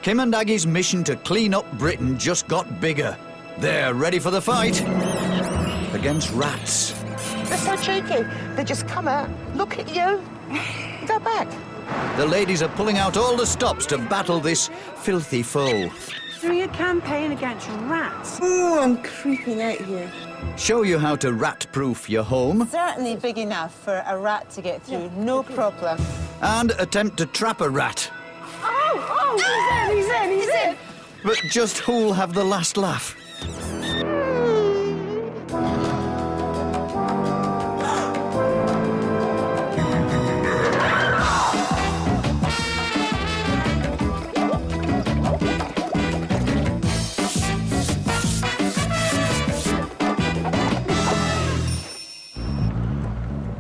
Kim and Aggie's mission to clean up Britain just got bigger. They're ready for the fight against rats. They're so cheeky. They just come out, look at you, go back. The ladies are pulling out all the stops to battle this filthy foe. Through a campaign against rats. Oh, I'm creeping out here. Show you how to rat-proof your home. Certainly big enough for a rat to get through, no problem. And attempt to trap a rat. Oh, he's in. But just who'll have the last laugh?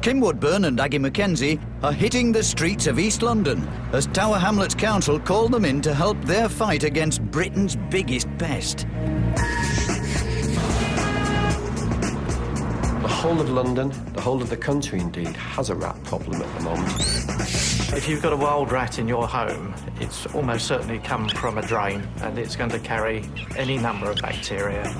Kim Woodburn and Aggie Mackenzie are hitting the streets of East London as Tower Hamlets Council call them in to help their fight against Britain's biggest pest. The whole of London, the whole of the country indeed, has a rat problem at the moment. If you've got a wild rat in your home, it's almost certainly come from a drain and it's going to carry any number of bacteria.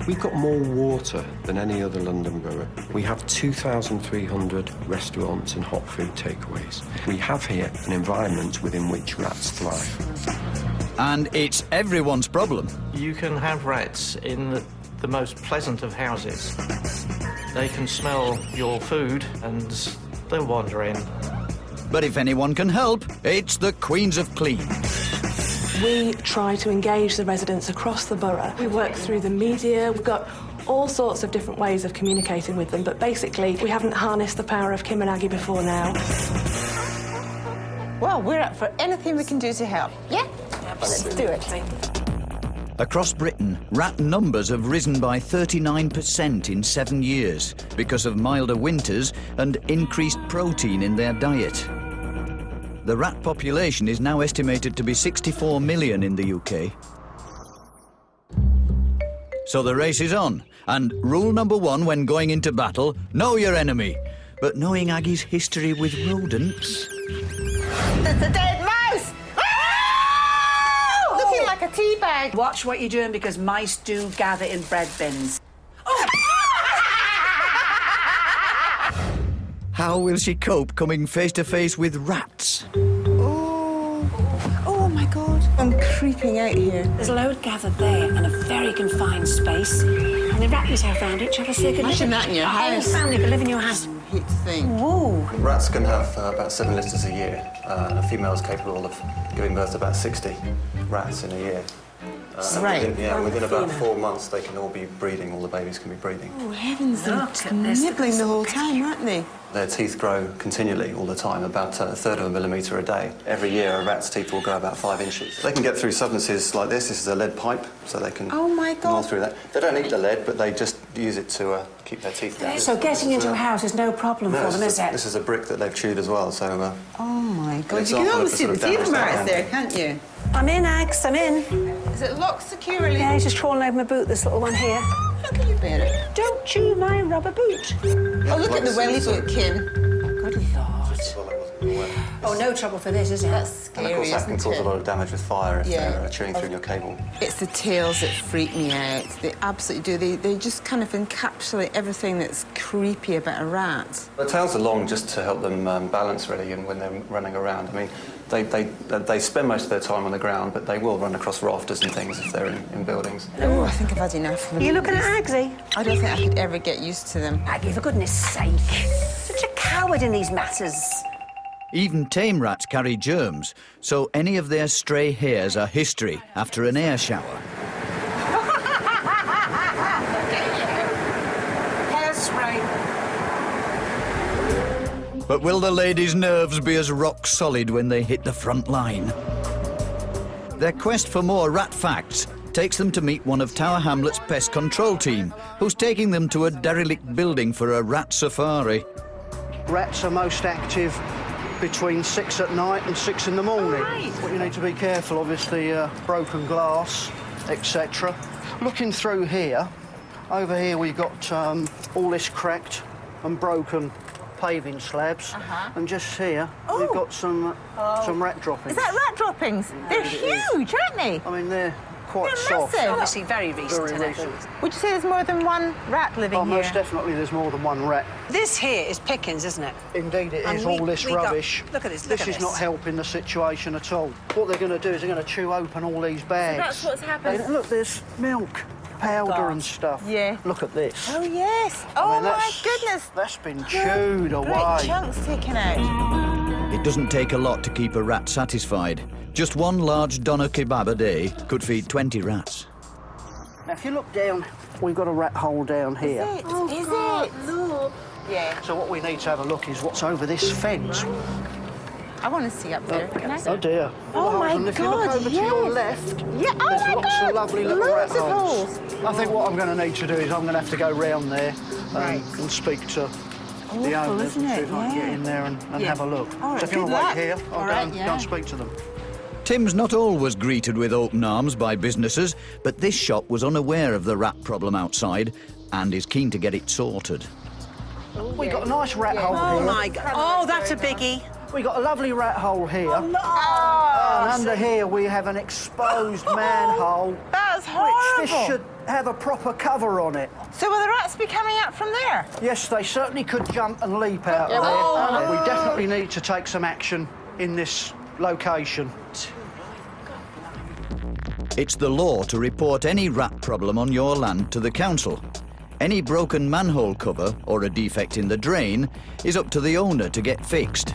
We've got more water than any other London borough. We have 2,300 restaurants and hot food takeaways. We have here an environment within which rats thrive. And it's everyone's problem. You can have rats in the most pleasant of houses. They can smell your food and they'll wander in. But if anyone can help, it's the Queens of Clean. We try to engage the residents across the borough. We work through the media. We've got all sorts of different ways of communicating with them, but basically we haven't harnessed the power of Kim and Aggie before now. Well, we're up for anything we can do to help. Yeah? Let's do it. Across Britain, rat numbers have risen by 39% in 7 years because of milder winters and increased protein in their diet. The rat population is now estimated to be 64 million in the UK. So the race is on, and rule number 1 when going into battle, know your enemy. But knowing Aggie's history with rodents... That's a dead mouse! Oh! Looking like a tea bag. Watch what you're doing because mice do gather in bread bins. How will she cope coming face to face with rats? Oh my God, I'm creeping out here. There's a load gathered there in a very confined space, and they wrap themselves around each other so they can Imagine that in your house. whole family could live in your house. I hate to think. Whoa. Rats can have about 7 litters a year, and a female is capable of giving birth to about 60 rats in a year. Right. Within about 4 months, they can all be breeding, all the babies can be breeding. Oh, heavens, they're Look at this. nibbling the whole time, aren't they? Their teeth grow continually all the time, about a third of a millimetre a day. Every year, a rat's teeth will grow about 5 inches. They can get through substances like this. This is a lead pipe, so they can Oh, my gnaw God. through that. They don't eat the lead, but they just use it to keep their teeth down. So getting into a house is no problem for them, is it? This is a brick that they've chewed as well, so... Oh, my God. You example can of almost the see sort the of teeth damage that marks can there, happen. can't you? I'm in, Ags, I'm in. Is it locked securely? Yeah, he's just crawling over my boot, this little one here. How can you bear it? Don't chew my rubber boot. Oh, look at the welly boot, Kim. Good Lord. Well, I wasn't aware. Oh, no trouble for this, is it? That's And scary, of course that can isn't cause a lot it? of damage with fire if Yeah. they're chewing through your cable. It's the tails that freak me out. They absolutely do. They just kind of encapsulate everything that's creepy about a rat. The tails are long just to help them balance really, and when they're running around. I mean, they spend most of their time on the ground, but they will run across rafters and things if they're in buildings. Oh, I think I've had enough. Are you looking at Agsy? I don't think I could ever get used to them. Aggie, for goodness sake. Such a coward in these matters. Even tame rats carry germs, so any of their stray hairs are history after an air shower. Hairspray. But will the ladies' nerves be as rock solid when they hit the front line? Their quest for more rat facts takes them to meet one of Tower Hamlets' pest control team, who's taking them to a derelict building for a rat safari. Rats are most active between 6 at night and 6 in the morning. But you need to be careful, obviously, broken glass, etc. Looking through here, over here we've got all this cracked and broken paving slabs, and just here we've got some rat droppings. Is that rat droppings? They're huge, aren't they? I mean, they're quite They're soft. massive. Obviously very recent. Very recent. Would you say there's more than one rat living Oh, here? most definitely there's more than one rat. This here is pickings, isn't it? Indeed it And is, we- all this we got- rubbish. look at this, look This at is this. not helping the situation at all. What they're going to do is they're going to chew open all these bags. that's what's happened. Look, there's milk, powder God. and stuff. Yeah. Look at this. Oh, yes. I Oh, mean, my that's- goodness. That's been chewed away. Great chunks taken out. It doesn't take a lot to keep a rat satisfied. Just one large doner kebab a day could feed 20 rats. Now, if you look down, we've got a rat hole down here. Is it? Look. Yeah. So what we need to have a look is what's over this fence. I want to see up there. Can I see? Oh, dear. Oh, my And if you look God, over to your yes. left, Yeah, oh there's my lots God, of lovely little loads rat of holes. holes. I think what I'm going to need to do is I'm going to have to go round there Right. and speak to the Awful, owners isn't and see it? if I can get Yeah. in there and Yeah. have a look. All right, So if you good want to luck. wait here, I'll All go, right, and, yeah. go and speak to them. Tim's not always greeted with open arms by businesses, but this shop was unaware of the rat problem outside and is keen to get it sorted. We've got a nice rat hole Oh here. my God. Oh, that's a biggie. We've got a lovely rat hole here. Oh, And under here we have an exposed manhole. That's Which horrible. this should have a proper cover on it. So will the rats be coming out from there? Yes, they certainly could jump and leap out of there. And we definitely need to take some action in this location. It's the law to report any rat problem on your land to the council. Any broken manhole cover or a defect in the drain is up to the owner to get fixed.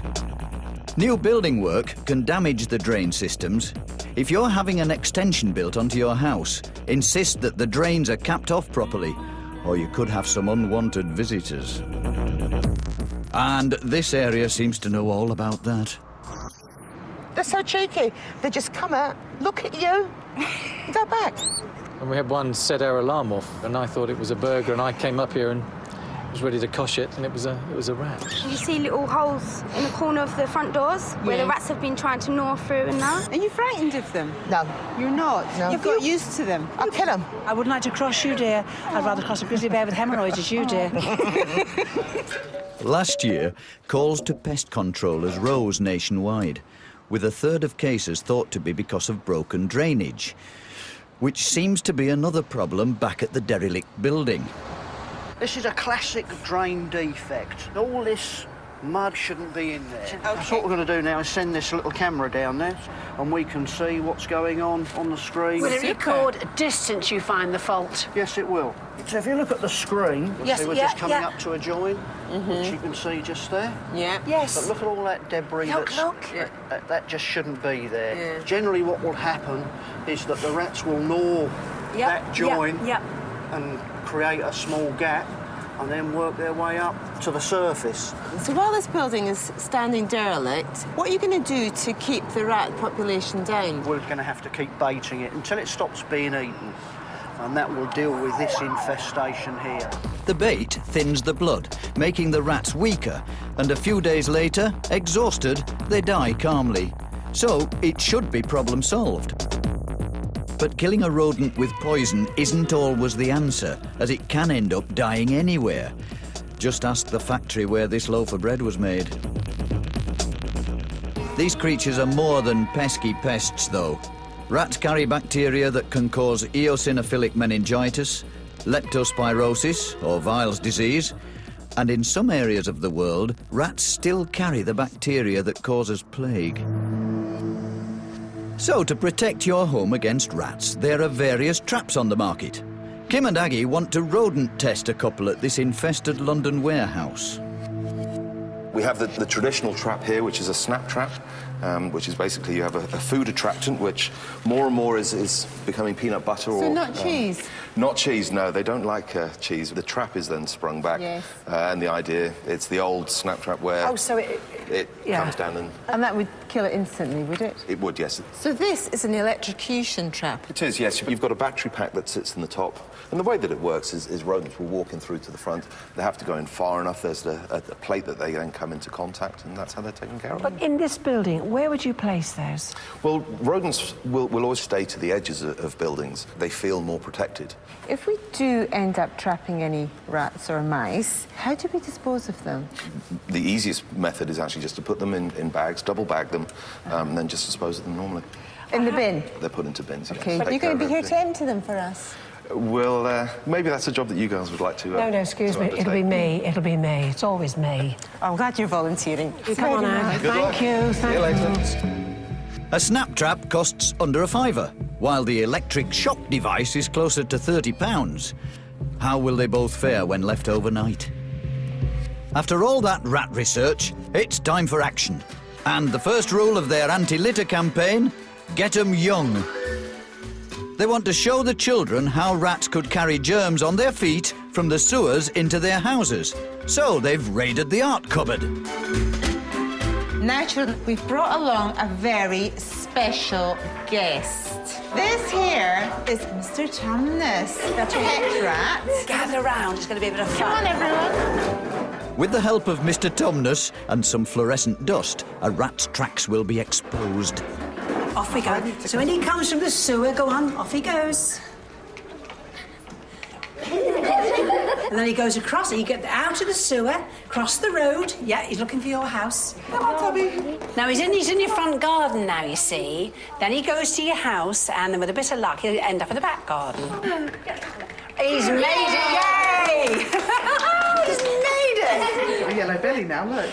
New building work can damage the drain systems. If you're having an extension built onto your house, insist that the drains are capped off properly, or you could have some unwanted visitors. And this area seems to know all about that. They're so cheeky. They just come out, look at you, go back. And we had one set our alarm off, and I thought it was a burglar, and I came up here and was ready to cosh it, and it was a rat. You see little holes in the corner of the front doors where the rats have been trying to gnaw through and that. Are you frightened of them? No. You're not? No. You've got used to them. I'll kill them. I wouldn't like to cross you, dear. I'd rather cross a grizzly bear with hemorrhoids as you, dear. Last year, calls to pest controllers rose nationwide, with a third of cases thought to be because of broken drainage, which seems to be another problem back at the derelict building. This is a classic drain defect. All this mud shouldn't be in there. That's what we're going to do now is send this little camera down there and we can see what's going on the screen. Will it record a distance you find the fault? Yes, it will. So if you look at the screen, Yes, see we're yeah, just coming yeah. up to a join, which you can see just there. Yeah. Yes. But look at all that debris Look. that just shouldn't be there. Generally what will happen is that the rats will gnaw that join and create a small gap and then work their way up to the surface. So while this building is standing derelict, what are you going to do to keep the rat population down? We're going to have to keep baiting it until it stops being eaten. And that will deal with this infestation here. The bait thins the blood, making the rats weaker, and a few days later, exhausted, they die calmly. So it should be problem solved. But killing a rodent with poison isn't always the answer, as it can end up dying anywhere. Just ask the factory where this loaf of bread was made. These creatures are more than pesky pests, though. Rats carry bacteria that can cause eosinophilic meningitis, leptospirosis, or Weil's disease, and in some areas of the world, rats still carry the bacteria that causes plague. So, to protect your home against rats, there are various traps on the market. Kim and Aggie want to rodent test a couple at this infested London warehouse. We have the traditional trap here, which is a snap trap, which is basically you have a food attractant, which more and more is becoming peanut butter or... So not cheese? Not cheese, no. They don't like cheese. The trap is then sprung back. Yes. And the idea, it's the old snap trap where... Oh, so it comes down and... And that would kill it instantly, would it? It would, yes. So this is an electrocution trap? It is, yes. You've got a battery pack that sits in the top. And the way that it works is rodents will walk in through to the front. They have to go in far enough. There's a plate that they then come into contact, and that's how they're taken care of. But in this building, Where would you place those? Well, rodents will always stay to the edges of buildings. They feel more protected. If we do end up trapping any rats or mice, how do we dispose of them? The easiest method is actually just to put them in bags, double bag them, and then just dispose of them normally. In the bin? They're put into bins, yes. OK. But you're going to be here to empty them for us? Well, maybe that's a job that you guys would like to No, excuse me. It'll be me. It'll be me. It's always me. Oh, I'm glad you're volunteering. Come on, Anne. Thank you. See you later. A snap trap costs under a £5, while the electric shock device is closer to £30. How will they both fare when left overnight? After all that rat research, it's time for action. And the first rule of their anti-litter campaign, get 'em young. They want to show the children how rats could carry germs on their feet from the sewers into their houses. So they've raided the art cupboard. Now, children, we've brought along a very special guest. This here is Mr. Tumnus, the pet rat. Gather round, it's going to be a bit of fun. Come on, everyone. With the help of Mr. Tumnus and some fluorescent dust, a rat's tracks will be exposed. Off we go. So when he comes from the sewer, go on, off he goes. And then he goes across, you get out of the sewer, cross the road. Yeah, he's looking for your house. Come on, Tommy. Now, he's in your front garden now, you see. Then he goes to your house, and then with a bit of luck, he'll end up in the back garden. He's made it! Yay! He's made it! A yellow belly now, look.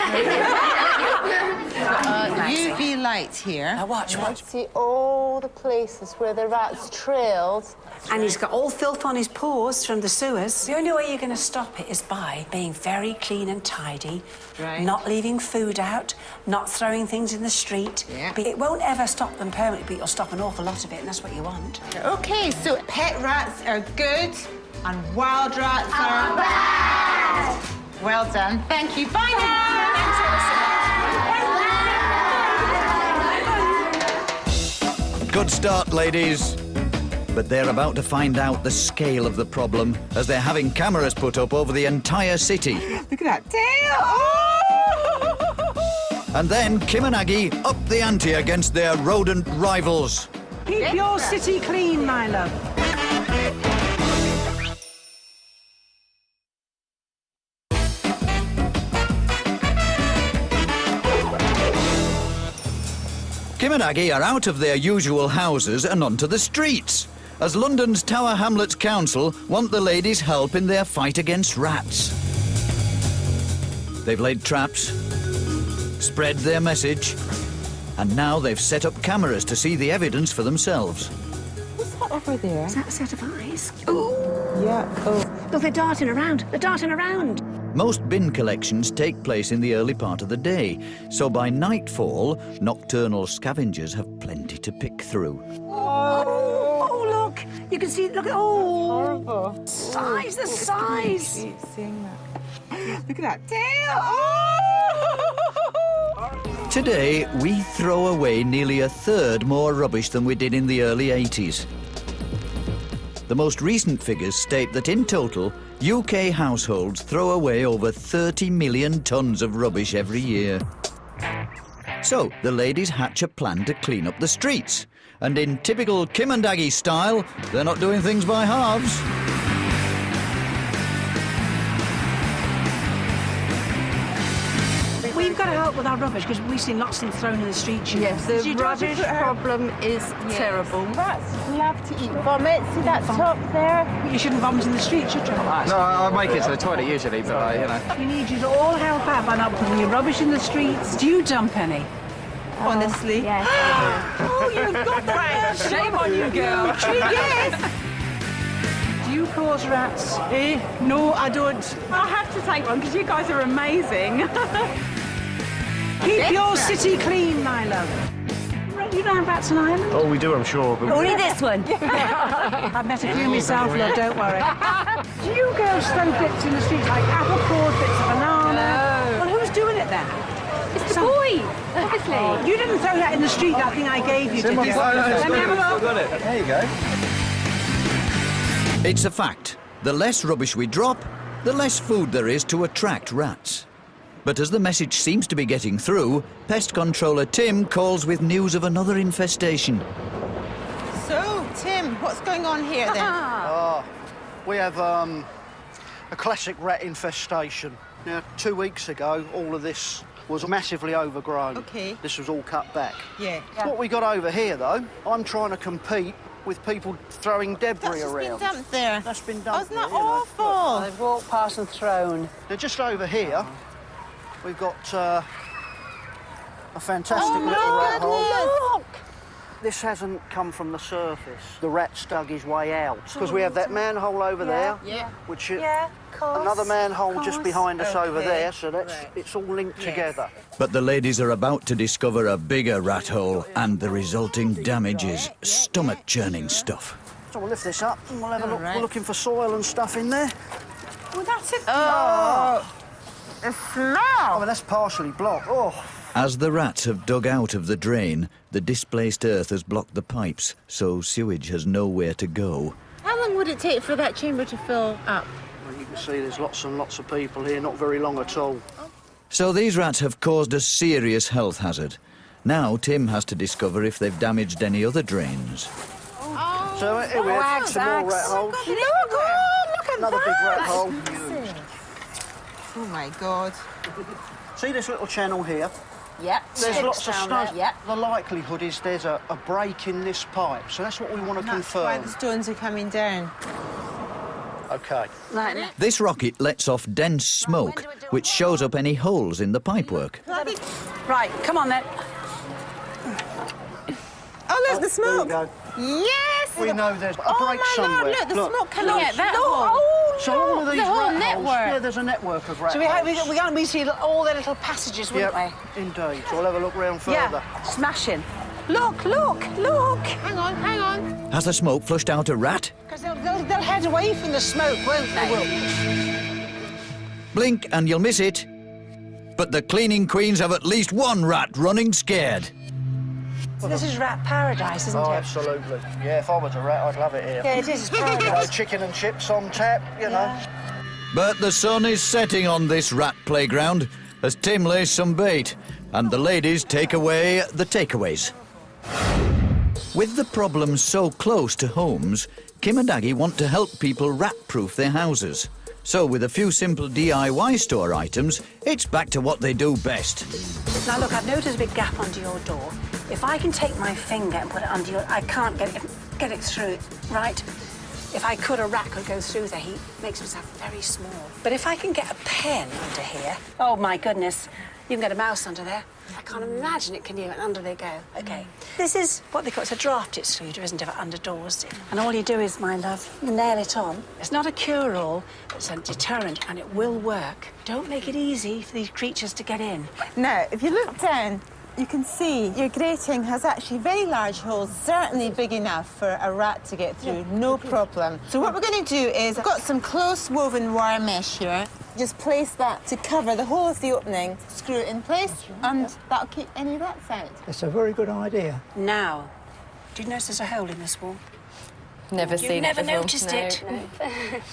UV light here. Now watch. See all the places where the rats trailed. And he's got all filth on his paws from the sewers. The only way you're going to stop it is by being very clean and tidy, not leaving food out, not throwing things in the street. Yeah. But it won't ever stop them permanently, but you'll stop an awful lot of it, and that's what you want. OK, so pet rats are good and wild rats are bad. Well done. Thank you. Bye now. Good start, ladies. But they're about to find out the scale of the problem as they're having cameras put up over the entire city. Look at that tail! Oh! And then Kim and Aggie up the ante against their rodent rivals. Keep your city clean, my love. Kim and Aggie are out of their usual houses and onto the streets, as London's Tower Hamlets Council want the ladies' help in their fight against rats. They've laid traps, spread their message, and now they've set up cameras to see the evidence for themselves. What's that over there? Is that a set of eyes? Oh! Yeah, oh. Look, they're darting around. They're darting around. Most bin collections take place in the early part of the day, so by nightfall, nocturnal scavengers have plenty to pick through. Oh, look! You can see, look at, oh! Horrible. Size, the size! Keep seeing that. Look at that tail! Oh! Today, we throw away nearly a third more rubbish than we did in the early 80s. The most recent figures state that in total, UK households throw away over 30 million tonnes of rubbish every year. So, the ladies hatch a plan to clean up the streets. And in typical Kim and Aggie style, they're not doing things by halves. We've got to help with our rubbish because we've seen lots of them thrown in the streets. Yes, the rubbish problem is terrible. Rats love to eat vomit. See that top there? You shouldn't vomit in the street, should you? No, I make it to the toilet usually, but, you know. We need you to all help out by not putting your rubbish in the streets. Do you dump any? Honestly. Yes. Oh, you've got that. Shame on you, girl. Yes. Do you cause rats? No, I don't. I'll have to take one because you guys are amazing. Keep your city clean, my love. You don't have rats in Ireland? Oh, we do, I'm sure. But Only this one. I've met a few myself, love, don't worry. Do you girls throw bits in the streets like apple cores, bits of banana? No. Well, who's doing it then? It's the boy, obviously. You didn't throw that in the street, that thing I gave you, did you? Let me have a look. Got it. There you go. It's a fact. The less rubbish we drop, the less food there is to attract rats. But as the message seems to be getting through, pest controller Tim calls with news of another infestation. So, Tim, what's going on here then? We have a classic rat infestation. Now, 2 weeks ago, all of this was massively overgrown. OK. This was all cut back. Yeah. What we got over here, though, I'm trying to compete with people throwing debris around. That's been dumped there. That's been dumped Isn't that there, you know. awful? They've walked past and thrown. Now, just over here, we've got a fantastic little rat hole. Look! This hasn't come from the surface. The rat's dug his way out. Because we have that manhole over there, which is another manhole just behind us over there, so that's it's all linked together. But the ladies are about to discover a bigger rat hole, and the resulting damage is stomach-churning stuff. So we'll lift this up and we'll have a look. We're looking for soil and stuff in there. Oh, that's it. Oh, the smell. Oh, well, that's partially blocked. Oh. As the rats have dug out of the drain, the displaced earth has blocked the pipes, so sewage has nowhere to go. How long would it take for that chamber to fill up? Well, you can see there's lots and lots of people here, not very long at all. So these rats have caused a serious health hazard. Now Tim has to discover if they've damaged any other drains. Oh, so here we have some more rat holes. Look at Another that. big rat hole. Oh, my God. See this little channel here? Yep. There's lots of stones. Yep. The likelihood is there's a break in this pipe, so that's what we want to confirm. That's why the stones are coming down. OK. Right. This rocket lets off dense smoke, which shows up any holes in the pipework. Right, come on then. Oh, look, the smoke. There you go. Yes! We know there's a break somewhere. Lord, look, the smoke coming out. That So all of these the whole rat network. holes, yeah, there's a network of rat So we see all the little passages, wouldn't we? Indeed. So we'll have a look round further. Yeah, smashing. Look, look, look. Hang on, hang on. Has the smoke flushed out a rat? Because they'll head away from the smoke, won't they? Blink and you'll miss it. But the cleaning queens have at least one rat running scared. So this is rat paradise, isn't it? Oh, absolutely. Yeah, if I was a rat, I'd love it here. Yeah, it is. It's paradise. You know, chicken and chips on tap, you know. But the sun is setting on this rat playground as Tim lays some bait and the ladies take away the takeaways. With the problem so close to homes, Kim and Aggie want to help people rat-proof their houses. So with a few simple DIY store items, it's back to what they do best. Now look, I've noticed a big gap under your door. If I can take my finger and put it under your... I can't get it through, right? If I could, a rat could go through there. He makes himself very small. But if I can get a pen under here... Oh, my goodness. You can get a mouse under there. I can't imagine it can even under they go. OK. This is what they call... It's a draft extruder, isn't it, for under doors? And all you do is, my love, nail it on. It's not a cure-all, it's a deterrent, and it will work. Don't make it easy for these creatures to get in. Now, if you look down, you can see your grating has actually very large holes, certainly big enough for a rat to get through, no problem. So what we're going to do is, I've got some close woven wire mesh here. Just place that to cover the whole of the opening, screw it in place, and that'll keep any rats out. It's a very good idea. Now, do you notice there's a hole in this wall? Never seen it before. You've never noticed it? No.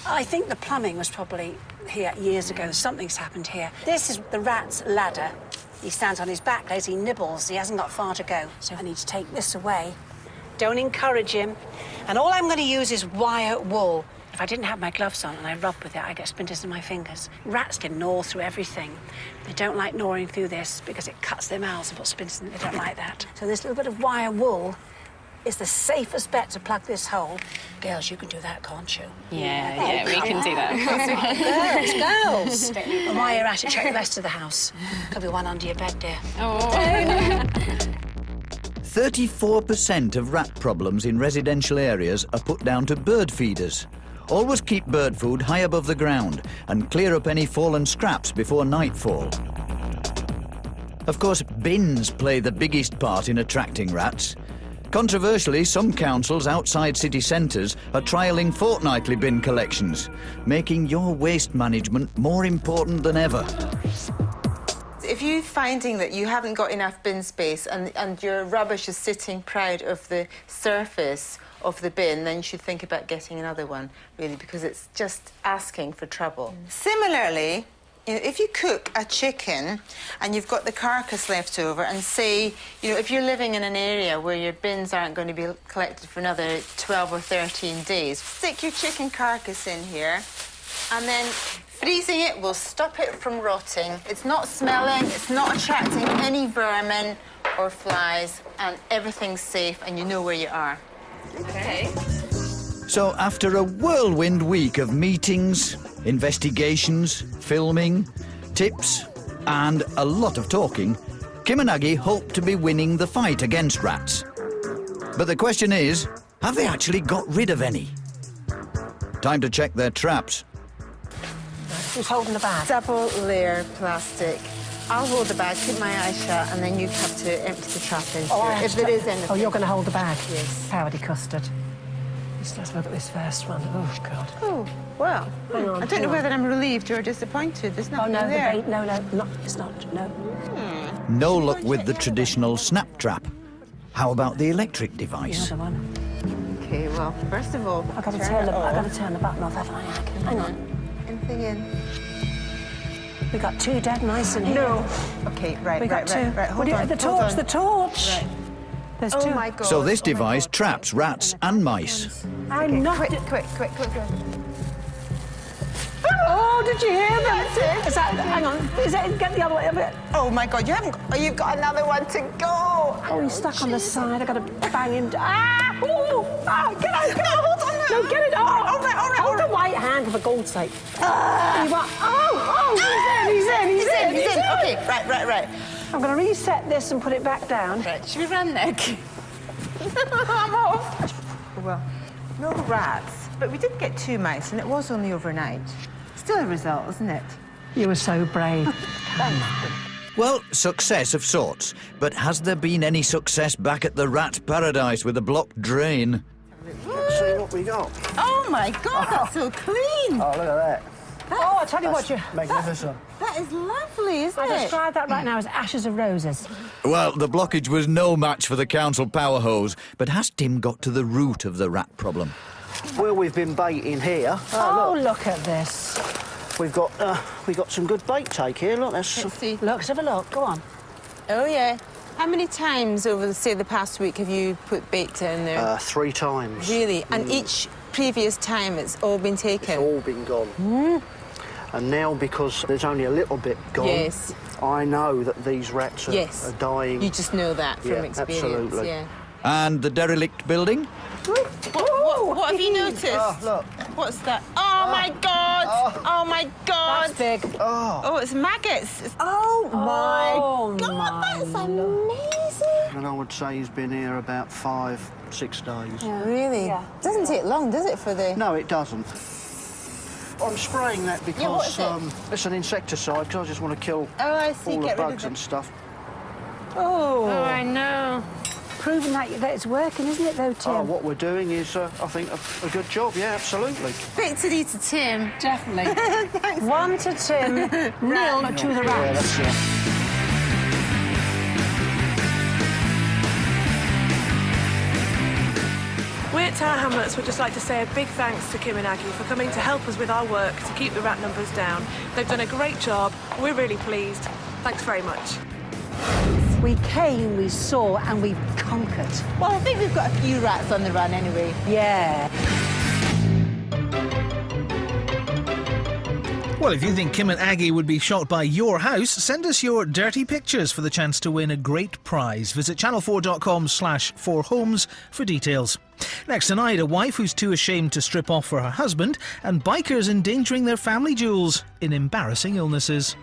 I think the plumbing was probably here years ago. Something's happened here. This is the rat's ladder. He stands on his back legs, he nibbles, he hasn't got far to go. So I need to take this away. Don't encourage him. And all I'm going to use is wire wool. If I didn't have my gloves on and I rub with it, I get splinters in my fingers. Rats can gnaw through everything. They don't like gnawing through this because it cuts their mouths and puts splinters in it. They don't like that. So this little bit of wire wool is the safest bet to plug this hole. Girls, you can do that, can't you? Yeah, we can do that. Girls. And while you're at it, check the rest of the house. Could be one under your bed, dear. 34% of rat problems in residential areas are put down to bird feeders. Always keep bird food high above the ground and clear up any fallen scraps before nightfall. Of course, bins play the biggest part in attracting rats. Controversially, some councils outside city centres are trialling fortnightly bin collections, making your waste management more important than ever. If you're finding that you haven't got enough bin space and your rubbish is sitting proud of the surface of the bin, then you should think about getting another one, really, because it's just asking for trouble. Similarly, You know, if you cook a chicken and you've got the carcass left over, and say, you know, if you're living in an area where your bins aren't going to be collected for another 12 or 13 days, stick your chicken carcass in here, and then freezing it will stop it from rotting. It's not smelling, it's not attracting any vermin or flies, and everything's safe, and you know where you are. Okay. So after a whirlwind week of meetings, investigations, filming, tips and a lot of talking, Kim and Aggie hope to be winning the fight against rats. But the question is, have they actually got rid of any? Time to check their traps. Who's holding the bag? Double layer plastic. I'll hold the bag, keep my eyes shut, and then you have to empty the trap into it, if there is anything. Oh, you're going to hold the bag? Yes. Powdery custard. Let's look at this first one. Oh, God. Oh, well, hang on. I don't know whether I'm relieved or disappointed. There's nothing there. It's not, no. No luck with the traditional snap trap. How about the electric device? The other one. OK, well, first of all, I've got to turn the button off, haven't I? Hang on. Anything in? We got two dead mice in here. No. OK, right. Hold on. The torch. Right. There's oh two. My God. So this device traps rats and mice. I'm not. Quick. Oh, did you hear that? Is that? Hang on. Is that? Get the other way. Oh my God! You haven't. Oh, you've got another one to go. Oh, he's stuck on the side. I got to bang him. Ah! Ooh! Ah! Get out! Hold on! No, get it! All right. Hold the white hand for God's sake. He's in. Okay, right. I'm going to reset this and put it back down. Right. Should we run there? I'm off. Well, no rats, but we did get 2 mice, and it was only overnight. Still a result, isn't it? You were so brave. Well, success of sorts. But has there been any success back at the rat paradise with a blocked drain? Let's see what we got. Oh my God, that's so clean. Oh, look at that. I tell you what, magnificent. That is lovely, isn't it? I describe that right now as ashes of roses. Well, the blockage was no match for the council power hose, but has Tim got to the root of the rat problem? Well, we've been baiting here. Look at this. We've got some good bait take here. Look, Let's see. Let's have a look. Go on. Oh yeah. How many times over, say, the past week have you put bait down there? 3 times. Really? And each previous time it's all been taken? It's all been gone. And now, because there's only a little bit gone, yes, I know that these rats are dying. You just know that from experience. Absolutely. Yeah. And the derelict building? What have you noticed? Oh, look. What's that? Oh, my God! Oh, my God! That's big. Oh, it's maggots. Oh, my God, that's amazing. And I would say he's been here about 5-6 days. Yeah, really? Yeah. Doesn't take long, does it, for the... No, it doesn't. I'm spraying that because it's an insecticide, because I just want to kill all the bugs and stuff. Oh, I know. Proving that it's working, isn't it, though, Tim? Oh, what we're doing is, I think, a good job, yeah, absolutely. Victory to Tim. Definitely. 1 to Tim, 0 to the rats. Yeah, that's it. We at Tower Hamlets would just like to say a big thanks to Kim and Aggie for coming to help us with our work to keep the rat numbers down. They've done a great job. We're really pleased. Thanks very much. We came, we saw, and we've conquered. Well, I think we've got a few rats on the run anyway. Yeah. Well, if you think Kim and Aggie would be shocked by your house, send us your dirty pictures for the chance to win a great prize. Visit channel4.com/4homes for details. Next tonight, a wife who's too ashamed to strip off for her husband, and bikers endangering their family jewels in embarrassing illnesses.